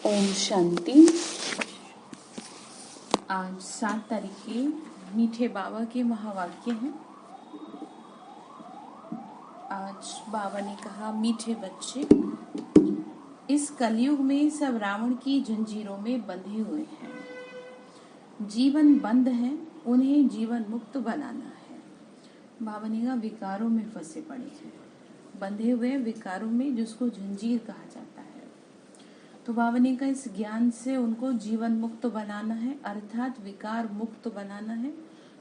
ओम शांति। आज 7 तारीख के मीठे बाबा के महावाक्य हैं। आज बाबा ने कहा, मीठे बच्चे, इस कलयुग में सब रावण की जंजीरों में बंधे हुए हैं। जीवन बंद है, उन्हें जीवन मुक्त बनाना है। बाबा ने कहा, विकारों में फंसे पड़े हैं, बंधे हुए विकारों में, जिसको जंजीर कहा जाता है। तो बाबा ने कहा, इस ज्ञान से उनको जीवन मुक्त बनाना है, अर्थात विकार मुक्त बनाना है,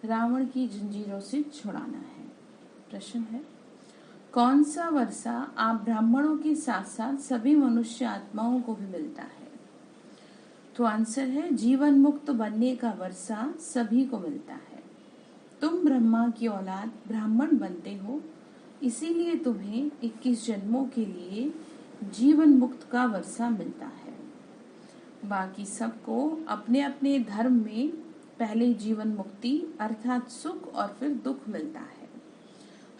रावण की जंजीरों से छुड़ाना है। प्रश्न है, कौन सा वर्षा आप ब्राह्मणों के साथ साथ सभी मनुष्य आत्माओं को भी मिलता है? तो आंसर है, जीवन मुक्त बनने का वर्षा सभी को मिलता है। तुम ब्रह्मा की औलाद ब्राह्मण बनते हो, इसीलिए तुम्हें 21 जन्मों के लिए जीवन मुक्त का वर्षा मिलता है। बाकी सबको अपने अपने धर्म में पहले जीवन मुक्ति अर्थात सुख और फिर दुख मिलता है।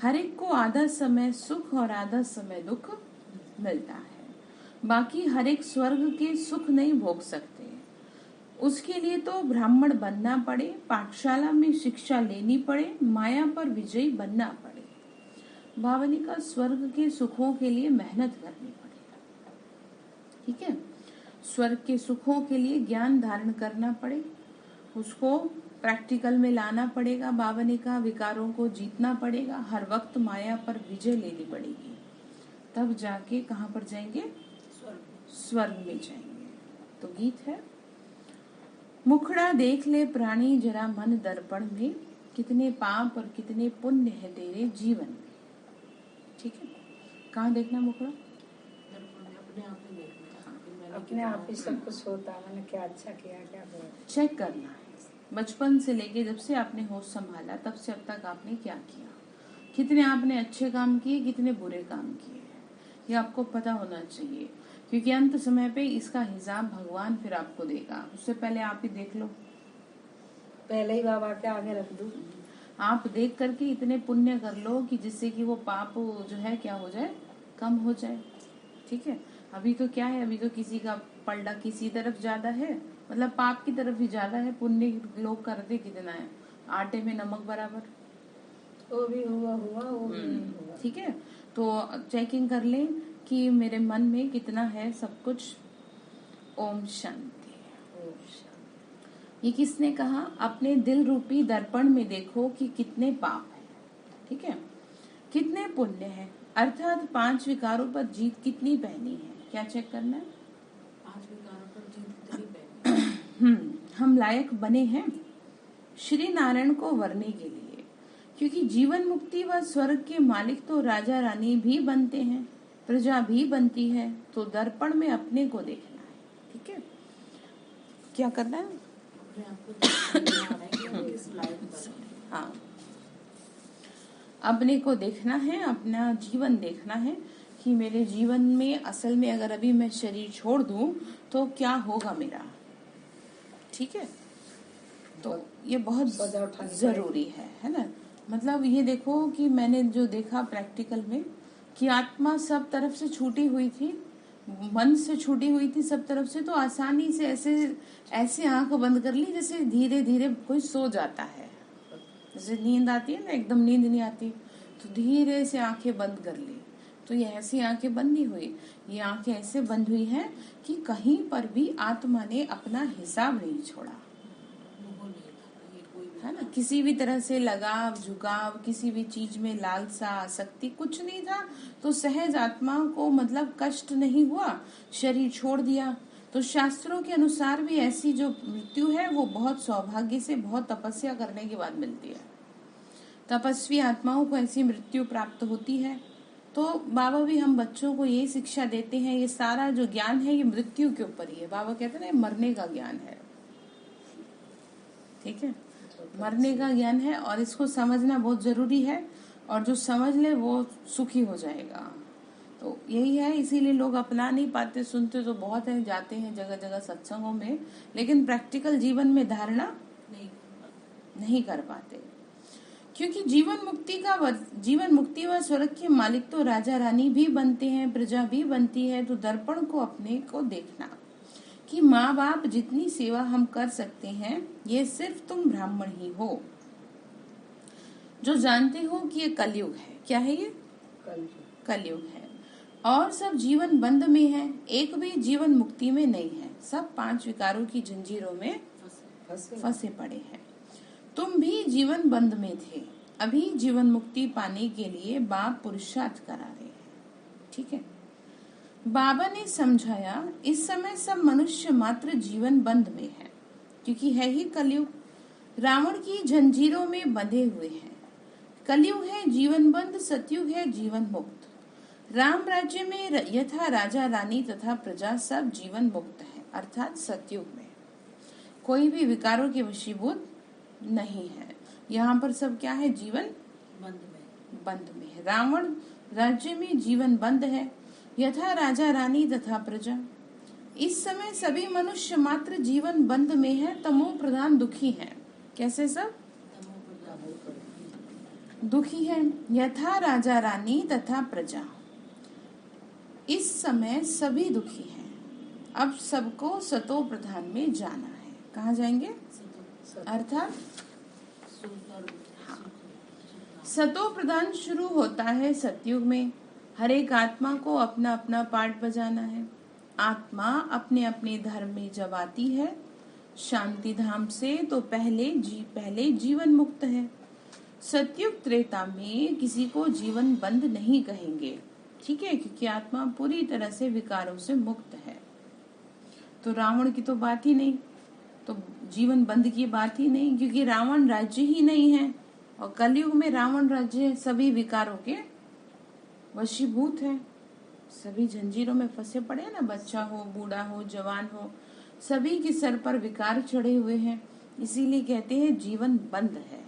हर एक को आधा समय सुख और आधा समय दुख मिलता है। बाकी हर एक स्वर्ग के सुख नहीं भोग सकते, उसके लिए तो ब्राह्मण बनना पड़े, पाठशाला में शिक्षा लेनी पड़े, माया पर विजयी बनना पड़े। बाबा ने कहा, स्वर्ग के सुखों के लिए मेहनत करनी पड़े। ठीक है, स्वर्ग के सुखों के लिए ज्ञान धारण करना पड़े, उसको प्रैक्टिकल में लाना पड़ेगा। बाबा ने कहा, विकारों को जीतना पड़ेगा, हर वक्त माया पर विजय लेनी पड़ेगी, तब जाके कहाँ पर जाएंगे? स्वर्ग में जाएंगे। तो गीत है, मुखड़ा देख ले प्राणी जरा मन दर्पण में, कितने पाप और कितने पुण्य है तेरे जीवन में। ठीक है, कहाँ देखना मुखड़ा? अपने आप ही सब कुछ होता है, मैंने क्या अच्छा किया, क्या बुरा। चेक करना है, बचपन से लेके जब से आपने होश संभाला तब से अब तक आपने क्या किया, कितने आपने अच्छे काम किए, कितने बुरे काम किए, ये आपको पता होना चाहिए। क्योंकि अंत समय पे इसका हिसाब भगवान फिर आपको देगा। उससे पहले आप ही देख लो, पहले ही बाबा के आगे रख दूं। आप देख करके इतने पुण्य कर लो कि जिससे कि वो पाप जो है क्या हो जाए, कम हो जाए। ठीक है, अभी तो क्या है, अभी तो किसी का पलड़ा किसी तरफ ज्यादा है, मतलब पाप की तरफ भी ज्यादा है, पुण्य लोग करते कितना है, आटे में नमक बराबर। वो भी हुआ वो भी नहीं हुआ। ठीक है, तो चेकिंग कर लें कि मेरे मन में कितना है सब कुछ। ओम शांति। ये किसने कहा? अपने दिल रूपी दर्पण में देखो कि कितने पाप है, ठीक है, कितने पुण्य है, अर्थात 5 विकारों पर जीत कितनी पहनी है। क्या चेक करना है? 5 विकारों पर जीत कितनी पहनी। हम लायक बने हैं श्री नारायण को वरने के लिए, क्योंकि जीवन मुक्ति व स्वर्ग के मालिक तो राजा रानी भी बनते हैं, प्रजा भी बनती है। तो दर्पण में अपने को देखना है। ठीक है, क्या करना है? हाँ, अपने को देखना है, अपना जीवन देखना है कि मेरे जीवन में असल में अगर अभी मैं शरीर छोड़ दूं तो क्या होगा मेरा। ठीक है, तो ये बहुत जरूरी है ना। मतलब ये देखो कि मैंने जो देखा प्रैक्टिकल में कि आत्मा सब तरफ से छूटी हुई थी, मन से छूटी हुई थी सब तरफ से, तो आसानी से ऐसे आंख बंद कर ली जैसे धीरे धीरे कोई सो जाता है। जैसे नींद आती है ना, एकदम नींद नहीं आती, तो धीरे से आंखें बंद कर ली। तो ये ऐसी आंखें बंद नहीं हुई, ये आंखें ऐसे बंद हुई हैं कि कहीं पर भी आत्मा ने अपना हिसाब नहीं छोड़ा, है ना। किसी भी तरह से लगाव झुकाव, किसी भी चीज में लालसा आसक्ति कुछ नहीं था। तो सहज आत्मा को मतलब कष्ट नहीं हुआ, शरीर छोड़ दिया। तो शास्त्रों के अनुसार भी ऐसी जो मृत्यु है वो बहुत सौभाग्य से, बहुत तपस्या करने के बाद मिलती है। तपस्वी आत्माओं को ऐसी मृत्यु प्राप्त होती है। तो बाबा भी हम बच्चों को ये शिक्षा देते हैं, ये सारा जो ज्ञान है ये मृत्यु के ऊपर ही है। बाबा कहते हैं ना, मरने का ज्ञान है। ठीक है, मरने का ज्ञान है और इसको समझना बहुत जरूरी है, और जो समझ ले वो सुखी हो जाएगा। तो यही है, इसीलिए लोग अपना नहीं पाते। सुनते तो बहुत है, जाते हैं जगह जगह सत्संगों में, लेकिन प्रैक्टिकल जीवन में धारणा नहीं कर पाते। क्योंकि जीवन मुक्ति व स्वर्ग के मालिक तो राजा रानी भी बनते हैं, प्रजा भी बनती है। तो दर्पण को अपने को देखना कि माँ बाप जितनी सेवा हम कर सकते हैं, ये सिर्फ तुम ब्राह्मण ही हो जो जानते हो कि ये कलयुग है। क्या है ये? कलयुग है। और सब जीवन बंध में है, एक भी जीवन मुक्ति में नहीं है। सब 5 विकारों की जंजीरों में फंसे पड़े हैं। तुम भी जीवन बंध में थे, अभी जीवन मुक्ति पाने के लिए बाप पुरुषार्थ करा रहे हैं। ठीक है। बाबा ने समझाया, इस समय सब मनुष्य मात्र जीवन बंध में है, क्योंकि है ही कलयुग। रावण की जंजीरों में बंधे हुए हैं। कलयुग है जीवन बंध, सतयुग है जीवन मुक्त। राम राज्य में यथा राजा रानी तथा प्रजा सब जीवन मुक्त है, अर्थात सतयुग में कोई भी विकारों के वशीभूत नहीं है। यहाँ पर सब क्या है? जीवन बंध में है। रावण राज्य में जीवन बंद है, यथा राजा रानी तथा प्रजा। इस समय सभी मनुष्य मात्र जीवन बंद में है, तमो प्रधान दुखी है। कैसे सब दुखी है? यथा राजा रानी तथा प्रजा। इस समय सभी दुखी हैं। अब सबको सतो प्रधान में जाना है। कहाँ जाएंगे? अर्थात सतो प्रधान शुरू होता है सतयुग में। हर एक आत्मा को अपना अपना पार्ट बजाना है। आत्मा अपने अपने धर्म में जब आती है शांति धाम से, तो पहले जीवन मुक्त है। सतयुग त्रेता में किसी को जीवन बंद नहीं कहेंगे। ठीक है, क्योंकि आत्मा पूरी तरह से विकारों से मुक्त है। तो रावण की तो बात ही नहीं, तो जीवन बंद की बात ही नहीं, क्योंकि रावण राज्य ही नहीं है। और कलयुग में रावण राज्य सभी विकारों के वशीभूत है। सभी जंजीरों में फंसे पड़े हैं ना, बच्चा हो, बूढ़ा हो, जवान हो, सभी के सर पर विकार चढ़े हुए हैं। इसीलिए कहते हैं जीवन बंद है,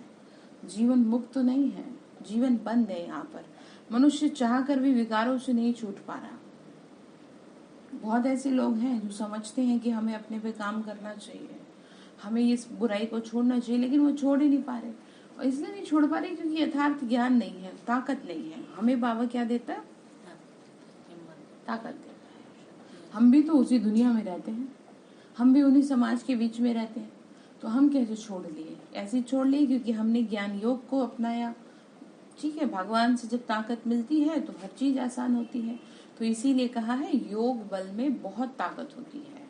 जीवन मुक्त तो नहीं है, जीवन बंद है। यहाँ पर मनुष्य चाह कर भी विकारों से नहीं छूट पा रहा। बहुत ऐसे लोग हैं जो समझते हैं कि हमें अपने पे काम करना चाहिए, हमें इस बुराई को छोड़ना चाहिए, लेकिन वो छोड़ ही नहीं पा रहे। और इसलिए नहीं छोड़ पा रहे क्योंकि यथार्थ ज्ञान नहीं है, ताकत नहीं है। हमें बाबा क्या देता है? ताकत देता है। हम भी तो उसी दुनिया में रहते हैं, हम भी उन्हीं समाज के बीच में रहते हैं, तो हम कैसे छोड़ लिए? ऐसे छोड़ लिए क्योंकि हमने ज्ञान योग को अपनाया। ठीक है, भगवान से जब ताकत मिलती है तो हर चीज आसान होती है। तो इसीलिए कहा है योग बल में बहुत ताकत होती है,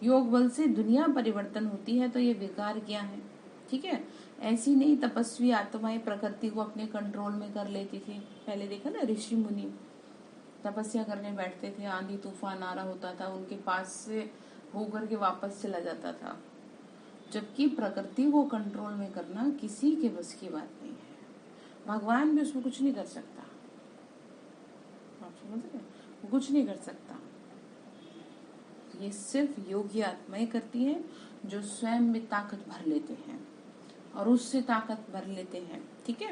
योग बल से दुनिया परिवर्तन होती है। तो ये विकार क्या है? ठीक है, ऐसी नहीं तपस्वी आत्माएं प्रकृति को अपने कंट्रोल में कर लेती थी। पहले देखा ना, ऋषि मुनि तपस्या करने बैठते थे, आंधी तूफान आ रहा होता था, उनके पास से होकर के वापस चला जाता था। जबकि प्रकृति को कंट्रोल में करना किसी के बस की बात नहीं है। भगवान भी उसमें कुछ नहीं कर सकता। आप समझ रहे? वो कुछ नहीं कर सकता। ये सिर्फ योगी आत्माएं करती हैं, जो स्वयं में ताकत भर लेते हैं और उससे ताकत भर लेते हैं। ठीक है,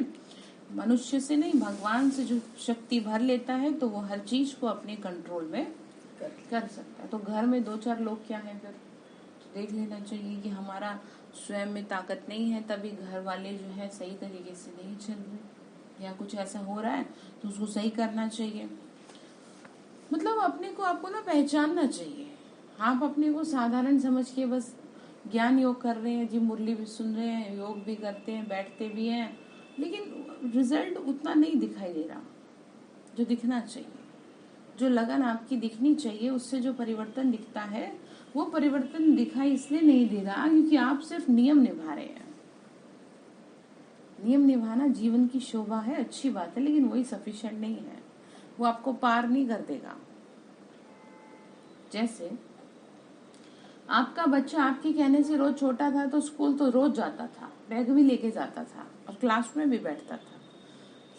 मनुष्य से नहीं, भगवान से जो शक्ति भर लेता है तो वो हर चीज को अपने कंट्रोल में कर सकता है। तो घर में 2-4 लोग क्या है, फिर तो देख लेना चाहिए कि हमारा स्वयं में ताकत नहीं है, तभी घर वाले जो है सही तरीके से नहीं चल रहे, या कुछ ऐसा हो रहा है तो उसको सही करना चाहिए। मतलब अपने को आपको ना पहचानना चाहिए। आप अपने को साधारण समझ के बस ज्ञान योग कर रहे हैं जी, मुरली भी सुन रहे हैं, योग भी करते हैं, बैठते भी हैं, लेकिन रिजल्ट उतना नहीं दिखाई दे रहा जो दिखना चाहिए। जो लगन आपकी दिखनी चाहिए, उससे जो परिवर्तन दिखता है, वो परिवर्तन दिखाई इसलिए नहीं दे रहा क्योंकि आप सिर्फ नियम निभा रहे हैं। नियम निभाना जीवन की शोभा है, अच्छी बात है, लेकिन वही सफिशिएंट नहीं है, वो आपको पार नहीं कर देगा। जैसे आपका बच्चा आपके कहने से रोज छोटा था तो स्कूल तो रोज जाता था, बैग भी लेके जाता था और क्लास में भी बैठता था,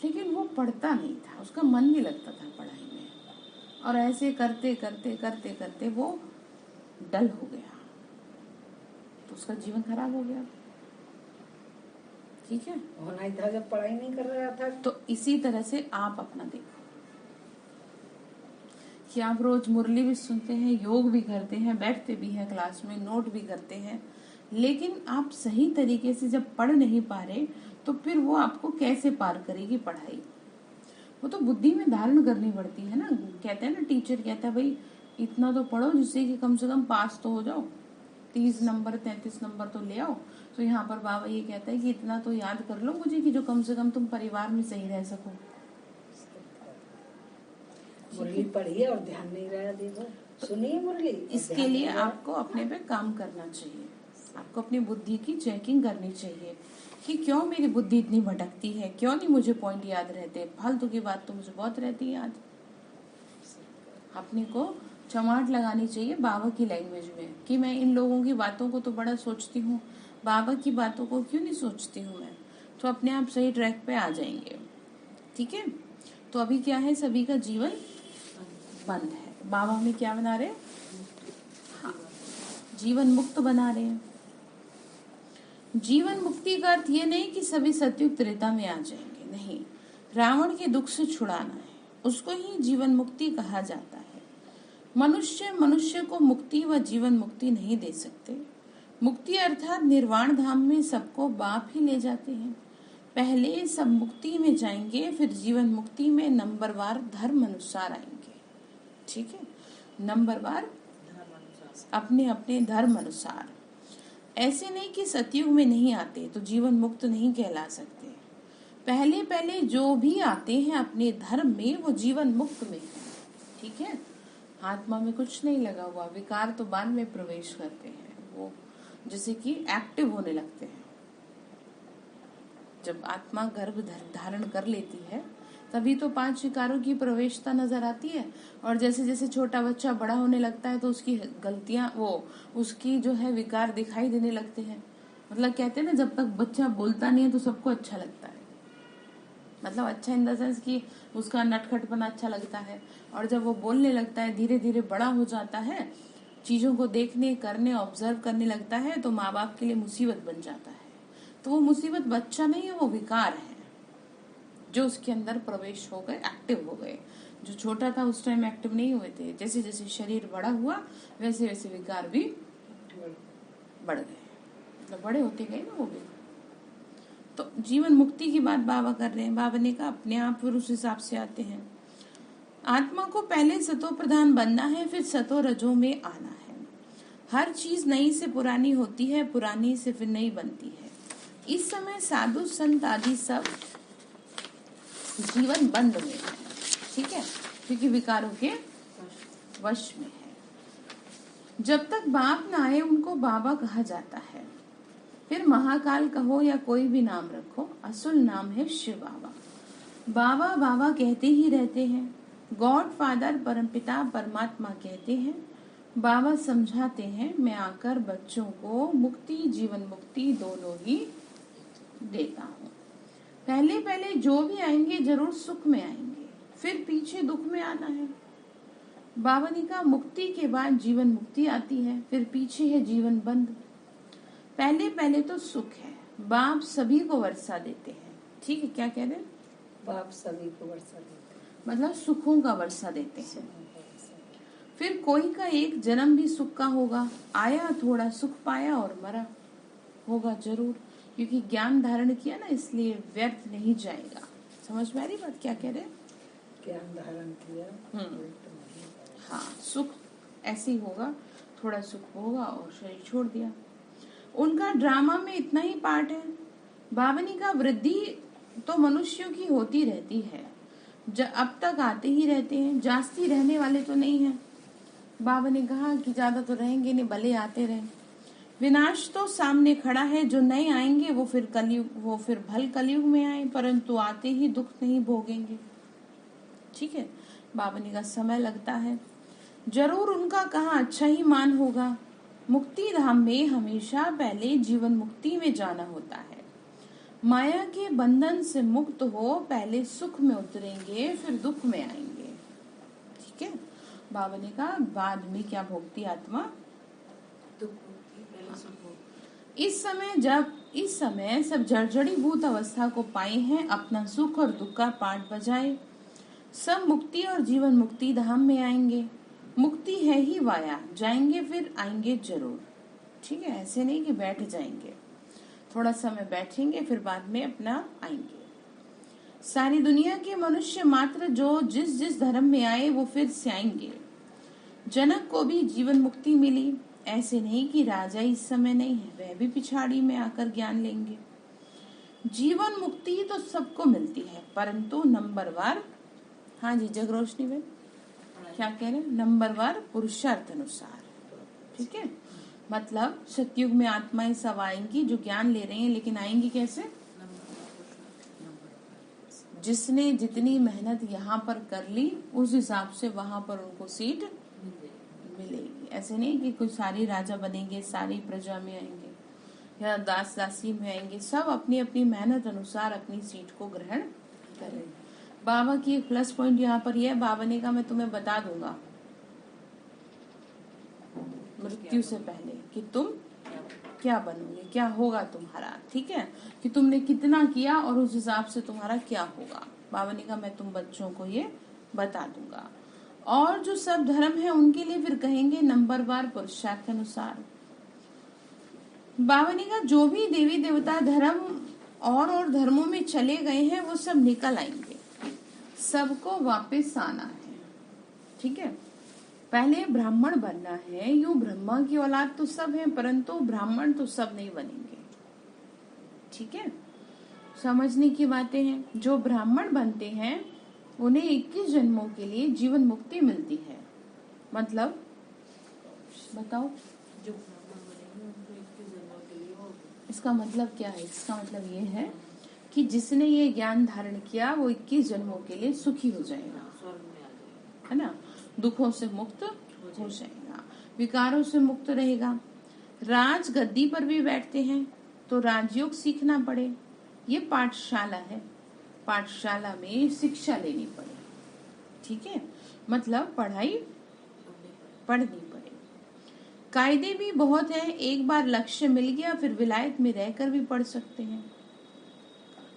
लेकिन वो पढ़ता नहीं था, उसका मन नहीं लगता था पढ़ाई में। और ऐसे करते करते करते करते वो डल हो गया, तो उसका जीवन खराब हो गया। ठीक है, होना ही था जब पढ़ाई नहीं कर रहा था। तो इसी तरह से आप अपना देखो कि आप रोज मुरली भी सुनते हैं, योग भी करते हैं, बैठते भी हैं क्लास में, नोट भी करते हैं, लेकिन आप सही तरीके से जब पढ़ नहीं पा रहे तो फिर वो आपको कैसे पार करेगी पढ़ाई? वो तो बुद्धि में धारण करनी पड़ती है ना। कहते हैं ना, टीचर कहता है भाई इतना तो पढ़ो जिससे कि कम से कम पास तो हो जाओ, 30 नंबर 33 नंबर तो ले आओ। तो यहाँ पर बाबा ये कहता है कि इतना तो याद कर लो मुझे कि जो कम से कम तुम परिवार में सही रह सको। मुरली पढ़िए और ध्यान नहीं रहा, देखो सुनिए मुरली। इसके लिए आपको अपने पे काम करना चाहिए, आपको अपनी बुद्धि की चेकिंग करनी चाहिए कि क्यों मेरी बुद्धि इतनी भटकती है, क्यों नहीं मुझे पॉइंट याद रहते। फालतू की बात तो मुझे बहुत रहती है याद। अपने को चमाट लगानी चाहिए बाबा की लैंग्वेज में कि मैं इन लोगों की बातों को तो बड़ा सोचती हूँ, बाबा की बातों को क्यों नहीं सोचती हूँ मैं। तो अपने आप सही ट्रैक पे आ जाएंगे। ठीक है, तो अभी क्या है, सभी का जीवन बंद है। बाबा हमें क्या बना रहे हैं? हाँ, जीवन मुक्त बना रहे हैं। जीवन मुक्ति का अर्थ ये नहीं कि सभी सतयुग त्रेता में आ जाएंगे, नहीं। रावण के दुख से छुड़ाना है, उसको ही जीवन मुक्ति कहा जाता है। मनुष्य को मुक्ति व जीवन मुक्ति नहीं दे सकते। मुक्ति अर्थात निर्वाण धाम में सबको बाप ही ले जाते हैं। पहले सब मुक्ति में जाएंगे, फिर जीवन मुक्ति में नंबरवार धर्म अनुसार आएंगे। ठीक है, नंबरवार अपने अपने धर्म अनुसार। ऐसे नहीं कि सतयुग में नहीं आते तो जीवन मुक्त नहीं कहला सकते। पहले पहले जो भी आते हैं अपने धर्म में वो जीवन मुक्त में है। ठीक है, आत्मा में कुछ नहीं लगा हुआ, विकार तो बाद में प्रवेश करते हैं, वो जैसे कि एक्टिव होने लगते हैं। जब आत्मा गर्भ धारण कर लेती है तभी तो 5 विकारों की प्रवेशता नजर आती है। और जैसे जैसे छोटा बच्चा बड़ा होने लगता है तो उसकी गलतियां, वो उसकी जो है विकार दिखाई देने लगते हैं। मतलब कहते हैं ना, जब तक बच्चा बोलता नहीं है तो सबको अच्छा लगता है। मतलब अच्छा इन द सेंस कि उसका नटखटपना अच्छा लगता है। और जब वो बोलने लगता है, धीरे धीरे बड़ा हो जाता है, चीजों को देखने करने ऑब्जर्व करने लगता है, तो माँ बाप के लिए मुसीबत बन जाता है। तो वो मुसीबत बच्चा नहीं है, वो विकार है जो उसके अंदर प्रवेश हो गए, एक्टिव हो गए। जो छोटा था उस टाइम एक्टिव नहीं हुए थे। जैसे जैसे शरीर बड़ा हुआ वैसे वैसे विकार भी बढ़ गए, मतलब बड़े होते गए ना वो भी। तो जीवन मुक्ति की बात बाबा कर रहे हैं। बाबा ने कहा अपने आप फिर उस हिसाब से आते हैं। आत्मा को पहले सतो प्रधान बनना है, फिर सतो रजो में आना है। हर चीज नई से पुरानी होती है, पुरानी से फिर नई बनती है। इस समय साधु संत आदि सब जीवन बंद में है। ठीक है, क्योंकि विकारों के वश में है। जब तक बाप ना आए उनको बाबा कहा जाता है। फिर महाकाल कहो या कोई भी नाम रखो, असल नाम है शिव बाबा। बाबा बाबा कहते ही रहते हैं। गॉड फादर परमपिता परमात्मा कहते हैं। बाबा समझाते हैं, मैं आकर बच्चों को मुक्ति जीवन मुक्ति दोनों ही देता हूँ। पहले पहले जो भी आएंगे जरूर सुख में आएंगे, फिर पीछे दुख में आना है। बाबा ने कहा मुक्ति के बाद जीवन मुक्ति आती है, फिर पीछे है जीवन बंद। पहले पहले तो सुख है, बाप सभी को वर्षा देते हैं। ठीक है, क्या कह रहे हैं? बाप सभी को वर्षा देते हैं, मतलब सुखों का वर्षा देते हैं। फिर कोई का एक जन्म भी सुख का होगा, आया थोड़ा सुख पाया और मरा, होगा जरूर, क्योंकि ज्ञान धारण किया ना, इसलिए व्यर्थ नहीं जाएगा। समझ में आ रही बात क्या कह रहे हैं? ज्ञान धारण किया। हाँ, सुख ऐसे ही होगा, थोड़ा सुख होगा और शरीर छोड़ दिया। उनका ड्रामा में इतना ही पार्ट है। बावनी का वृद्धि तो मनुष्यों की होती रहती है, अब तक आते ही रहते हैं, जास्ती रहने वाले तो नहीं है। बाबा ने कहा कि ज्यादा तो रहेंगे नहीं, भले आते रहे। विनाश तो सामने खड़ा है, जो नए आएंगे वो फिर भल कलयुग में आए, परंतु आते ही दुख नहीं भोगेंगे। ठीक है, बाबा ने कहा समय लगता है, जरूर उनका कहा अच्छा ही मान होगा। मुक्ति धाम में हमेशा पहले जीवन मुक्ति में जाना होता है। माया के बंधन से मुक्त हो, पहले सुख में उतरेंगे फिर दुख में आएंगे। ठीक है, बाबा ने कहा बाद में क्या भोगती आत्मा? दुख भोगती, पहले सुख भोगती। इस समय सब जर्जरीभूत अवस्था को पाए हैं, अपना सुख और दुख का पाठ बजाए। सब मुक्ति और जीवन मुक्ति धाम में आएंगे। मुक्ति है ही वाया, जाएंगे फिर आएंगे जरूर। ठीक है, ऐसे नहीं कि बैठ जाएंगे, थोड़ा समय बैठेंगे फिर बाद में अपना आएंगे। सारी दुनिया के मनुष्य मात्र जो जिस जिस धर्म में आए वो फिर से आएंगे। जनक को भी जीवन मुक्ति मिली। ऐसे नहीं कि राजा इस समय नहीं है, वह भी पिछाड़ी में आकर ज्ञान लेंगे। जीवन मुक्ति तो सबको मिलती है, परंतु नंबरवार, हाँ जी जगरोशनी में क्या कह रहे हैं, नंबरवार पुरुषार्थ अनुसार। ठीक है, मतलब सतयुग में आत्माएं सब आएंगी जो ज्ञान ले रही हैं, लेकिन आएंगी कैसे? जिसने जितनी मेहनत यहाँ पर कर ली उस हिसाब से वहां पर उनको सीट मिलेगी। ऐसे नहीं कि कोई सारी राजा बनेंगे, सारी प्रजा में आएंगे या दास दासी में आएंगे, सब अपनी अपनी मेहनत अनुसार अपनी सीट को ग्रहण करेंगे। बाबा की एक प्लस पॉइंट यहाँ पर यह, बाबा ने कहा मैं तुम्हें बता दूंगा मृत्यु से पहले कि तुम क्या बनोगे, क्या होगा तुम्हारा। ठीक है, कि तुमने कितना किया और उस हिसाब से तुम्हारा क्या होगा। बाबा ने कहा मैं तुम बच्चों को ये बता दूंगा। और जो सब धर्म है उनके लिए फिर कहेंगे नंबरवार पुरुषार्थ अनुसार। बाबा ने कहा जो भी देवी देवता धर्म और धर्मों में चले गए हैं वो सब निकल आएंगे, सबको वापस आना है। ठीक है, पहले ब्राह्मण बनना है। यूं ब्रह्मा की औलाद तो सब है, परंतु ब्राह्मण तो सब नहीं बनेंगे। ठीक है, समझने की बातें हैं। जो ब्राह्मण बनते हैं उन्हें 21 जन्मों के लिए जीवन मुक्ति मिलती है। मतलब बताओ जो ब्राह्मण बनेंगे उनको 21 जन्मों के लिए और इसका मतलब क्या है? इसका मतलब ये है कि जिसने ये ज्ञान धारण किया वो 21 जन्मों के लिए सुखी हो जाएगा, स्वर्ग में आ जाएगा, है ना, दुखों से मुक्त हो जाएगा, विकारों से मुक्त रहेगा। राज गद्दी पर भी बैठते हैं तो राजयोग सीखना पड़े, ये पाठशाला है, पाठशाला में शिक्षा लेनी पड़े। ठीक है, मतलब पढ़ाई पढ़नी पड़े। कायदे भी बहुत है, एक बार लक्ष्य मिल गया फिर विलायत में रहकर भी पढ़ सकते हैं।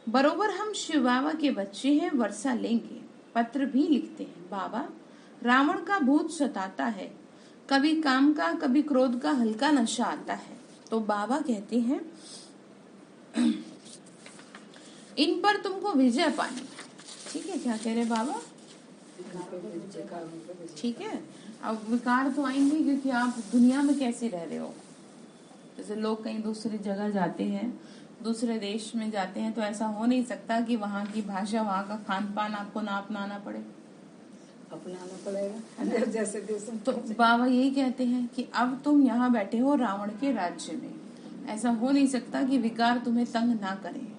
बरोबर हम शिव बाबा के बच्चे हैं, वर्षा लेंगे, पत्र भी लिखते हैं। बाबा रावण का भूत सताता है, कभी काम का कभी क्रोध का हल्का नशा आता है। तो बाबा कहते हैं इन पर तुमको विजय पानी। ठीक है, क्या कह रहे बाबा? ठीक है, अब विकार तो आएंगे क्योंकि आप दुनिया में कैसे रह रहे हो। जैसे लोग कहीं दूसरी जगह जाते हैं, दूसरे देश में जाते हैं, तो ऐसा हो नहीं सकता कि वहाँ की भाषा, वहाँ का खान पान आपको ना अपनाना पड़े, अपनाना पड़ेगा जैसे देश। तो बाबा यही कहते हैं कि अब तुम यहाँ बैठे हो रावण के राज्य में, ऐसा हो नहीं सकता कि विकार तुम्हें तंग ना करे।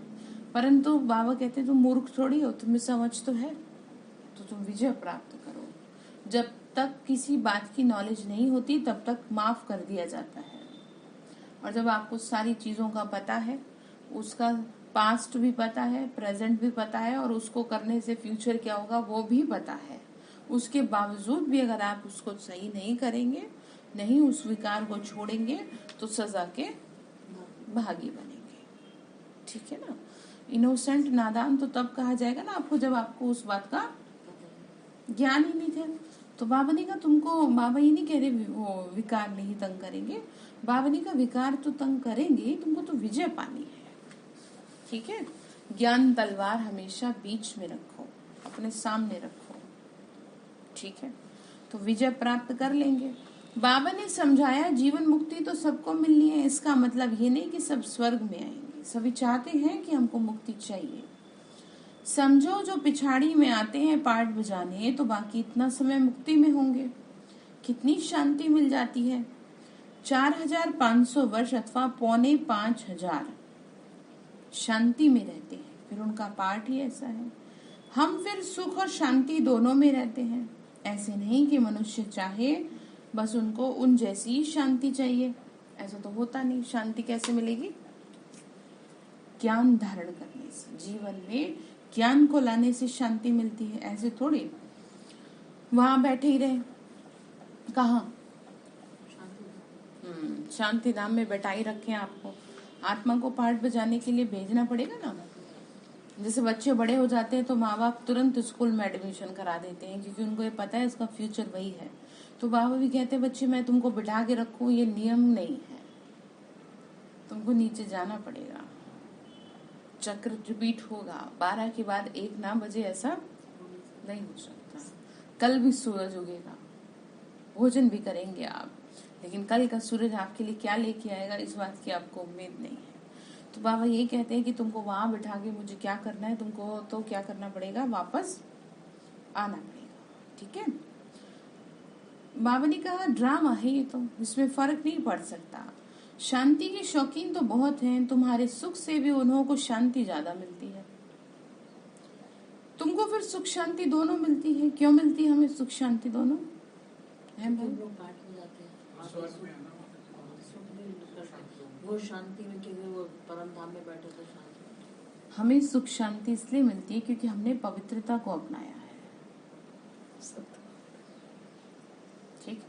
परंतु बाबा कहते हैं तुम मूर्ख थोड़ी हो, तुम्हें समझ तो है, तो तुम विजय प्राप्त करो। जब तक किसी बात की नॉलेज नहीं होती तब तक माफ कर दिया जाता है, और जब आपको सारी चीजों का पता है, उसका पास्ट भी पता है, प्रेजेंट भी पता है, और उसको करने से फ्यूचर क्या होगा वो भी पता है, उसके बावजूद भी अगर आप उसको सही नहीं करेंगे, नहीं उस विकार को छोड़ेंगे, तो सजा के भागी बनेंगे। ठीक है ना, इनोसेंट नादान तो तब कहा जाएगा ना आपको जब आपको उस बात का ज्ञान ही नहीं था। तो बाबा ने कहा तुमको, बाबा ये नहीं कह रहे वो विकार नहीं तंग करेंगे, बाबा ने कहा विकार तो तंग करेंगे, तुमको तो विजय पानी है। ठीक है, ज्ञान तलवार हमेशा बीच में रखो, अपने सामने रखो। ठीक है, तो विजय प्राप्त कर लेंगे। बाबा ने समझाया जीवन मुक्ति तो सबको मिलनी है, इसका मतलब ये नहीं कि सब स्वर्ग में आएंगे, सभी चाहते हैं कि हमको मुक्ति चाहिए। समझो जो पिछाड़ी में आते हैं पाठ बजाने, तो बाकी इतना समय मुक्ति में होंगे, कितनी शांति मिल जाती है। 4500 वर्ष अथवा 4500 शांति में रहते हैं, फिर उनका पाठ ही ऐसा है। हम फिर सुख और शांति दोनों में रहते हैं। ऐसे नहीं कि मनुष्य चाहे बस उनको उन जैसी ही शांति चाहिए, ऐसा तो होता नहीं। शांति कैसे मिलेगी? ज्ञान धारण करने से, जीवन में ज्ञान को लाने से शांति मिलती है। ऐसे थोड़ी वहां बैठे ही रहे, कहाँ शांति धाम में बैठाई रखे आपको, आत्मा को पाठ बजाने के लिए भेजना पड़ेगा ना। जैसे बच्चे बड़े हो जाते हैं तो माँ बाप तुरंत स्कूल में एडमिशन करा देते हैं, क्योंकि उनको ये पता है इसका फ्यूचर वही है। तो बाबा भी कहते हैं बच्चे मैं तुमको बिठा के रखूं, ये नियम नहीं है, तुमको नीचे जाना पड़ेगा, चक्र रिपीट होगा। 12 के बाद 1 ना बजे, ऐसा नहीं हो सकता। कल भी सूरज उगेगा, भोजन भी करेंगे आप, लेकिन कल का सूरज आपके लिए क्या लेके आएगा इस बात की आपको उम्मीद नहीं है। तो बाबा ये कहते हैं कि तुमको वहां बिठा के मुझे क्या करना है, तुमको तो क्या करना पड़ेगा, वापस आना पड़ेगा। ठीक है। बाबा ने कहा ड्रामा है ये तो, इसमें फर्क नहीं पड़ सकता। शांति के शौकीन तो बहुत हैं, तुम्हारे सुख से भी उन्हों को शांति ज्यादा मिलती है। तुमको फिर सुख शांति दोनों मिलती है। क्यों मिलती है हमें सुख शांति दोनों? है भाई? लोग पाठ में जाते हैं वो शांति में, क्योंकि वो परम धाम में बैठे तो शांति। हमें सुख शांति इसलिए मिलती है क्योंकि हमने पवित्रता को अपनाया है। ठीक।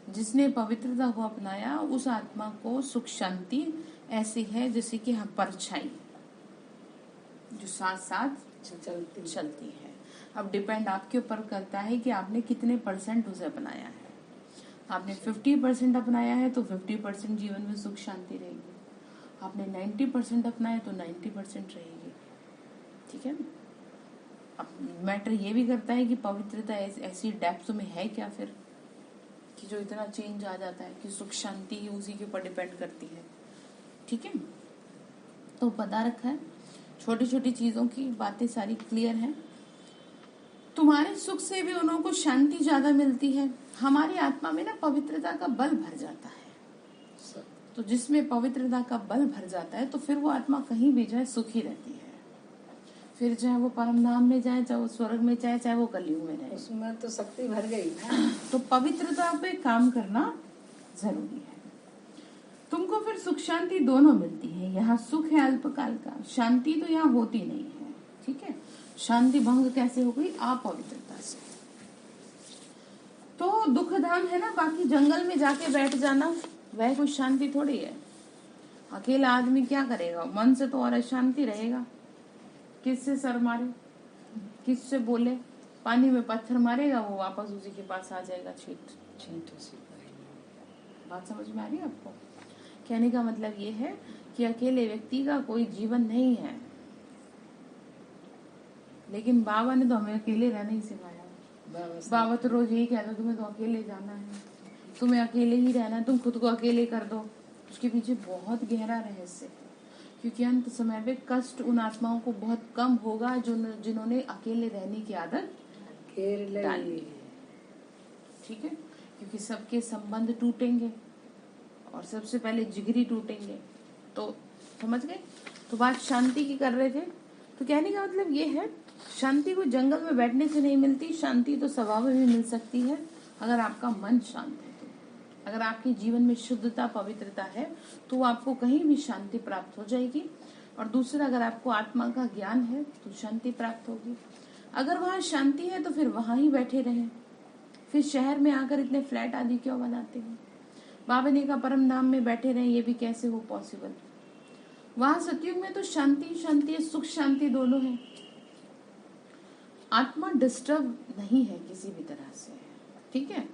जिसने पवित्रता को अपनाया उस आत्मा को सुख शांति ऐसी है जैसे कि हम परछाई जो साथ साथ चलती है। अब डिपेंड आपके ऊपर करता है कि आपने कितने % उसे अपनाया है। आपने 50% अपनाया है तो 50% जीवन में सुख शांति रहेगी। आपने 90% अपनाया तो 90% रहेगी। ठीक है। अब मैटर ये भी करता है कि पवित्रता ऐसी डेप्थ में है क्या फिर कि जो इतना चेंज आ जाता है कि सुख शांति ही उसी के ऊपर डिपेंड करती है। ठीक है। तो पता रखा है, छोटी छोटी चीजों की बातें सारी क्लियर हैं। तुम्हारे सुख से भी उन्हों को शांति ज्यादा मिलती है। हमारी आत्मा में ना पवित्रता का बल भर जाता है। तो जिसमें पवित्रता का बल भर जाता है तो फिर वो आत्मा कहीं भी जाए सुखी रहती है। फिर चाहे वो परम धाम में जाए, चाहे वो स्वर्ग में जाए, चाहे वो कलयुग में रहे, उसमें तो शक्ति भर गई ना। तो पवित्रता पे काम करना जरूरी है। तुमको फिर सुख शांति दोनों मिलती है। यहाँ सुख है अल्पकाल का, शांति तो यहाँ होती नहीं है। ठीक है। शांति भंग कैसे हो गई? अपवित्रता से। तो दुख धाम है ना, बाकी जंगल में जाके बैठ जाना वह कोई शांति थोड़ी है। अकेला आदमी क्या करेगा? मन से तो और अशांति रहेगा। किससे सर मारे, किससे बोले, पानी में पत्थर मारेगा वो वापस उसी के पास आ जाएगा। छींट बात समझ में आ रही है आपको? कहने का मतलब ये है कि अकेले व्यक्ति का कोई जीवन नहीं है। लेकिन बाबा ने तो हमें अकेले रहना ही सिखाया। बाबा तो रोज यही कहता तुम्हें तो अकेले जाना है, तुम्हें अकेले ही रहना है, तुम खुद को अकेले कर दो। उसके पीछे बहुत गहरा रहस्य है, क्योंकि अंत समय में कष्ट उन आत्माओं को बहुत कम होगा जो जिन्होंने अकेले रहने की आदत डाली। ठीक है। क्योंकि सबके संबंध टूटेंगे और सबसे पहले जिगरी टूटेंगे। तो समझ गए? तो बात शांति की कर रहे थे। तो कहने का मतलब ये है, शांति को जंगल में बैठने से नहीं मिलती। शांति तो स्वभाव में भी मिल सकती है अगर आपका मन शांत है। तो अगर आपके जीवन में शुद्धता पवित्रता है तो आपको कहीं भी शांति प्राप्त हो जाएगी। और दूसरा, अगर आपको आत्मा का ज्ञान है तो शांति प्राप्त होगी। अगर वहाँ शांति है तो फिर वहां ही बैठे रहें। फिर शहर में आकर इतने फ्लैट आदि क्यों बनाते हैं? बाबा ने कहा परम धाम में बैठे रहें, ये भी कैसे हो पॉसिबल? वहां सतयुग में तो शांति शांति है, सुख शांति दोनों है। आत्मा डिस्टर्ब नहीं है किसी भी तरह से। ठीक है।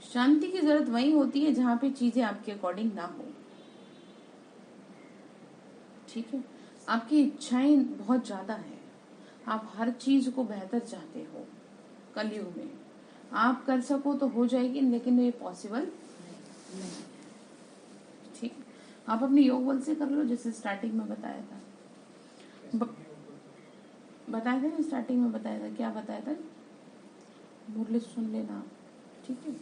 शांति की जरूरत वही होती है जहां पे चीजें आपके अकॉर्डिंग ना हो। ठीक है। आपकी इच्छाएं बहुत ज्यादा है, आप हर चीज को बेहतर चाहते हो। कलयुग में आप कर सको तो हो जाएगी, लेकिन ये पॉसिबल नहीं। ठीक। आप अपने योग बल से कर लो, जैसे स्टार्टिंग में बताया था। बताया था ना, स्टार्टिंग में बताया था। क्या बताया था? मुरली सुन लेना। ठीक है।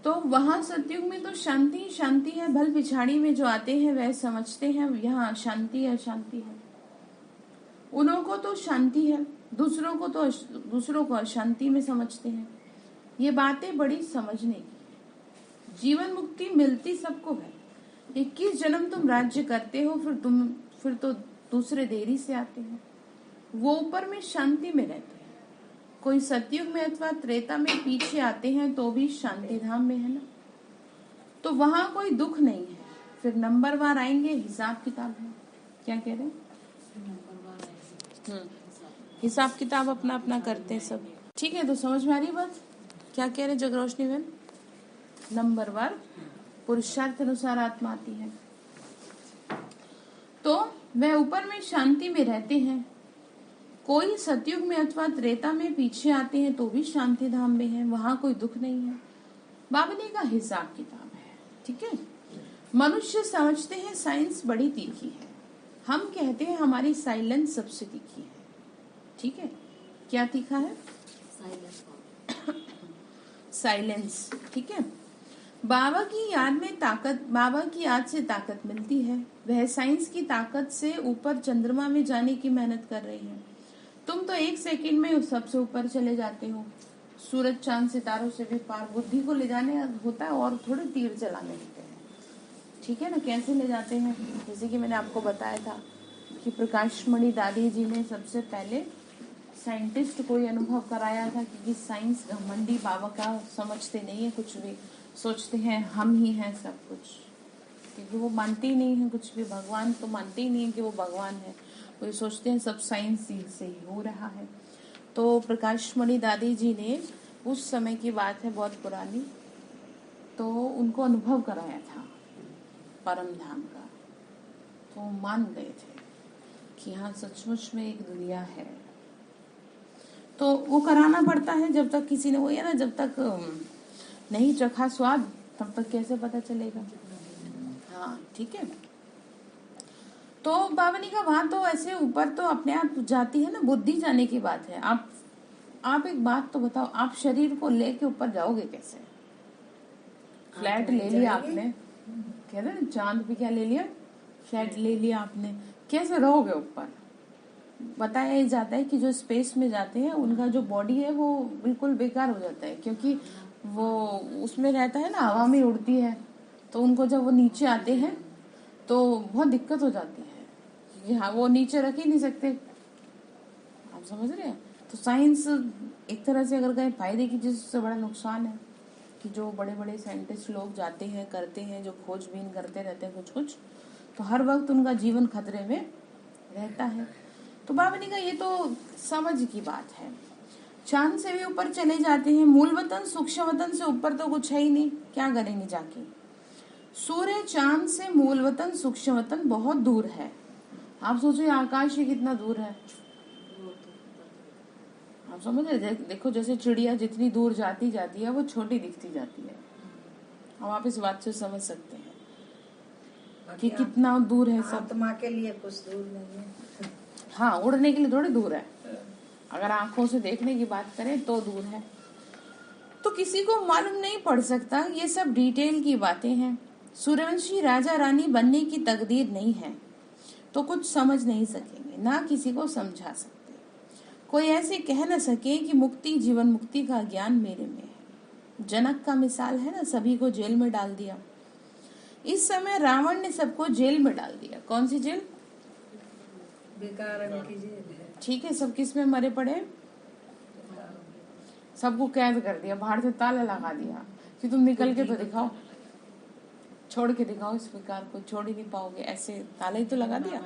तो वहां सतयुग में तो शांति शांति है। भल पिछाड़ी में जो आते हैं वह समझते हैं यहाँ शांति अशांति है। उन्हों को तो शांति है, दूसरों को अशांति में समझते हैं। ये बातें बड़ी समझने की। जीवन मुक्ति मिलती सबको है। 21 जन्म तुम राज्य करते हो, फिर तो दूसरे देरी से आते हैं। वो ऊपर में शांति में रहते हैं। कोई सतयुग में अथवा त्रेता में पीछे आते हैं तो भी शांति धाम में है ना, तो वहां कोई दुख नहीं है। फिर नंबरवार आएंगे, हिसाब किताब है। क्या कह रहे हैं? हिसाब किताब अपना अपना करते हैं सब। ठीक है। तो समझ में आ रही बात? क्या कह रहे हैं जगरोशनी बहन? नंबरवार पुरुषार्थ अनुसार आत्मा आती है तो वह ऊपर में शांति में रहते हैं। कोई सतयुग में अथवा त्रेता में पीछे आते हैं तो भी शांति धाम में है, वहां कोई दुख नहीं है। बावली का हिसाब किताब है, ठीक है। मनुष्य समझते हैं साइंस बड़ी तीखी है, हम कहते हैं हमारी साइलेंस सबसे तीखी है, ठीक है। क्या तीखा है? साइलेंस, ठीक है। बाबा की याद में ताकत, बाबा की याद से ताकत मिलती है। वह साइंस की ताकत से ऊपर चंद्रमा में जाने की मेहनत कर रही है। तुम तो 1 सेकंड में सबसे ऊपर चले जाते हो, सूरज चांद सितारों से भी पार। बुद्धि को ले जाने होता है और थोड़े तीर चलाने होते हैं, ठीक है ना। कैसे ले जाते हैं? जैसे कि मैंने आपको बताया था कि प्रकाशमणि दादी जी ने सबसे पहले साइंटिस्ट को ये अनुभव कराया था कि साइंस घमंडी बाबा का समझते नहीं है कुछ भी, सोचते हैं हम ही हैं सब कुछ, क्योंकि वो मानते ही नहीं है कुछ भी। भगवान तो मानते ही नहीं है कि वो भगवान है, वो सोचते हैं सब साइंस से ही हो रहा है। तो प्रकाशमणि दादी जी ने, उस समय की बात है बहुत पुरानी, तो उनको अनुभव कराया था परम धाम का। तो वो मान गए थे कि हाँ सचमुच में एक दुनिया है। तो वो कराना पड़ता है, जब तक किसी ने, वो है ना, जब तक नहीं चखा स्वाद तब तक कैसे पता चलेगा। हाँ, ठीक है। तो बावनी का वहां तो ऐसे ऊपर तो अपने आप जाती है ना, बुद्धि जाने की बात है। आप एक बात तो बताओ, आप शरीर को लेके ऊपर जाओगे कैसे? फ्लैट ले लिया आपने, कह रहे ना चांद पे क्या ले लिया, फ्लैट ले लिया आपने, कैसे रहोगे ऊपर? बताया जाता है कि जो स्पेस में जाते हैं उनका जो बॉडी है वो बिल्कुल बेकार हो जाता है, क्योंकि वो उसमें रहता है ना, हवा में उड़ती है। तो उनको जब वो नीचे आते हैं तो बहुत दिक्कत हो जाती है, क्योंकि हाँ वो नीचे रख ही नहीं सकते। आप समझ रहे हैं? तो साइंस एक तरह से अगर कहें फायदे की चीज, उससे बड़ा नुकसान है कि जो बड़े बड़े साइंटिस्ट लोग जाते हैं, करते हैं, जो खोजबीन करते रहते हैं कुछ कुछ, तो हर वक्त उनका जीवन खतरे में रहता है। तो बाबा का ये तो समझ की बात है। चांद से भी ऊपर चले जाते हैं, मूल वतन सूक्ष्म वतन से ऊपर तो कुछ है ही नहीं, क्या करेंगे जाके? सूर्य चांद से मूल वतन सूक्ष्म वतन बहुत दूर है। आप सोचो आकाश ही कितना दूर है। आप समझ रहे? देखो जैसे चिड़िया जितनी दूर जाती जाती है वो छोटी दिखती जाती है। अब आप इस बात से समझ सकते हैं कि कितना दूर है सब। आत्मा के लिए कुछ दूर नहीं है। हाँ, उड़ने के लिए थोड़ी दूर है, अगर आंखों से देखने की बात करें तो दूर है। तो किसी को मालूम नहीं पड़ सकता, ये सब डिटेल की बातें हैं। सूर्यवंशी राजा रानी बनने की तकदीर नहीं है तो कुछ समझ नहीं सकेंगे, ना किसी को समझा सकते। कोई ऐसे कह न सके कि मुक्ति, जीवन मुक्ति का ज्ञान मेरे में है। जनक का मिसाल है ना, सभी को जेल में डाल दिया। इस समय रावण ने सबको जेल में डाल दिया। कौन सी जेल? बेकार की जेल है, ठीक है। सब किस में मरे पड़े? सबको कैद कर दिया, बाहर से ताला लगा दिया कि तुम निकल के तो दिखाओ, छोड़ के दिखाओ, इस प्रकार को छोड़ ही नहीं पाओगे, ऐसे ताला ही तो लगा दिया।